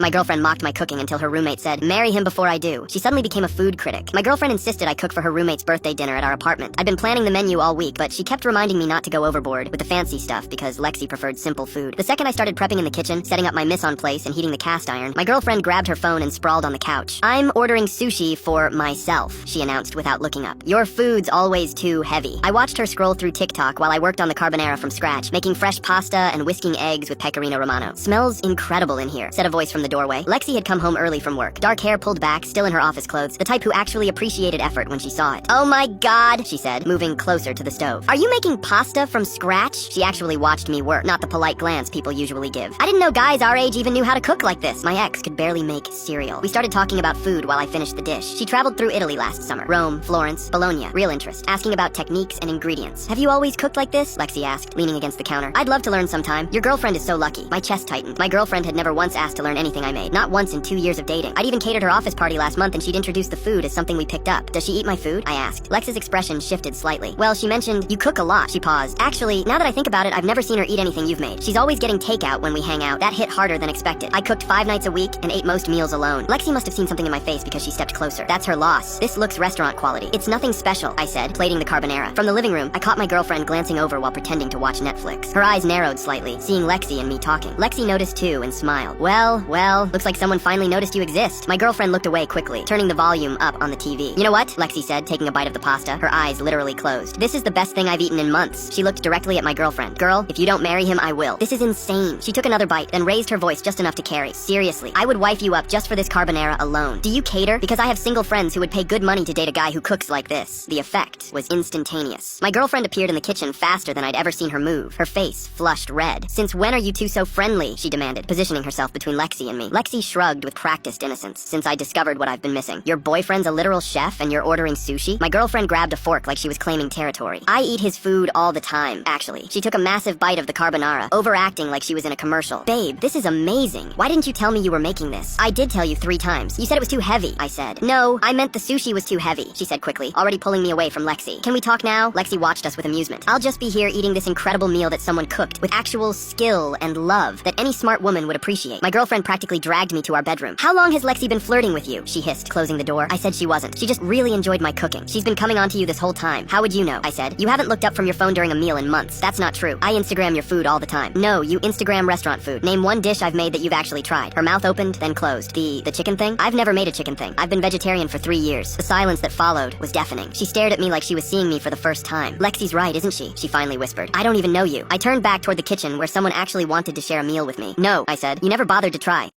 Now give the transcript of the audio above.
My girlfriend mocked my cooking until her roommate said, "Marry him before I do." She suddenly became a food critic. My girlfriend insisted I cook for her roommate's birthday dinner at our apartment. I'd been planning the menu all week, but she kept reminding me not to go overboard with the fancy stuff because Lexi preferred simple food. The second I started prepping in the kitchen, setting up my mise-en place and heating the cast iron, my girlfriend grabbed her phone and sprawled on the couch. "I'm ordering sushi for myself," she announced without looking up. "Your food's always too heavy." I watched her scroll through TikTok while I worked on the carbonara from scratch, making fresh pasta and whisking eggs with pecorino romano. "Smells incredible in here," said a voice from the doorway. Lexi had come home early from work, dark hair pulled back, still in her office clothes, the type who actually appreciated effort when she saw it. "Oh my god," she said, moving closer to the stove. "Are you making pasta from scratch?" She actually watched me work, not the polite glance people usually give. I didn't know guys our age even knew how to cook like this. My ex could barely make cereal. We started talking about food while I finished the dish. She traveled through Italy last summer. Rome, Florence, Bologna. Real interest. Asking about techniques and ingredients. "Have you always cooked like this?" Lexi asked, leaning against the counter. "I'd love to learn sometime. Your girlfriend is so lucky." My chest tightened. My girlfriend had never once asked to learn anything I made. Not once in 2 years of dating. I'd even catered her office party last month and she'd introduced the food as something we picked up. "Does she eat my food?" I asked. Lex's expression shifted slightly. "Well, she mentioned you cook a lot." She paused. "Actually, now that I think about it, I've never seen her eat anything you've made. She's always getting takeout when we hang out." That hit harder than expected. I cooked 5 nights a week and ate most meals alone. Lexi must have seen something in my face because she stepped closer. "That's her loss. This looks restaurant quality." "It's nothing special," I said, plating the carbonara. From the living room, I caught my girlfriend glancing over while pretending to watch Netflix. Her eyes narrowed slightly, seeing Lexi and me talking. Lexi noticed too and smiled. Well, looks like someone finally noticed you exist." My girlfriend looked away quickly, turning the volume up on the TV. "You know what?" Lexi said, taking a bite of the pasta, her eyes literally closed. "This is the best thing I've eaten in months." She looked directly at my girlfriend. "Girl, if you don't marry him, I will." "This is insane." She took another bite, then raised her voice just enough to carry. "Seriously, I would wife you up just for this carbonara alone. Do you cater? Because I have single friends who would pay good money to date a guy who cooks like this." The effect was instantaneous. My girlfriend appeared in the kitchen faster than I'd ever seen her move. Her face flushed red. "Since when are you two so friendly?" she demanded, positioning herself between Lexi and me. Lexi shrugged with practiced innocence. "Since I discovered what I've been missing." "Your boyfriend's a literal chef and you're ordering sushi?" My girlfriend grabbed a fork like she was claiming territory. "I eat his food all the time, actually." She took a massive bite of the carbonara, overacting like she was in a commercial. "Babe, this is amazing. Why didn't you tell me you were making this?" "I did tell you 3 times. You said it was too heavy," I said. "No, I meant the sushi was too heavy," she said quickly, already pulling me away from Lexi. "Can we talk now?" Lexi watched us with amusement. "I'll just be here eating this incredible meal that someone cooked with actual skill and love that any smart woman would appreciate." My girlfriend practically dragged me to our bedroom. "How long has Lexi been flirting with you?" she hissed, closing the door. I said she wasn't. "She just really enjoyed my cooking. She's been coming on to you this whole time." "How would you know?" I said. "You haven't looked up from your phone during a meal in months." "That's not true. I Instagram your food all the time." "No, you Instagram restaurant food. Name one dish I've made that you've actually tried." Her mouth opened, then closed. The chicken thing?" "I've never made a chicken thing. I've been vegetarian for 3 years." The silence that followed was deafening. She stared at me like she was seeing me for the first time. "Lexi's right, isn't she?" she finally whispered. "I don't even know you." I turned back toward the kitchen where someone actually wanted to share a meal with me. "No," I said. "You never bothered to try."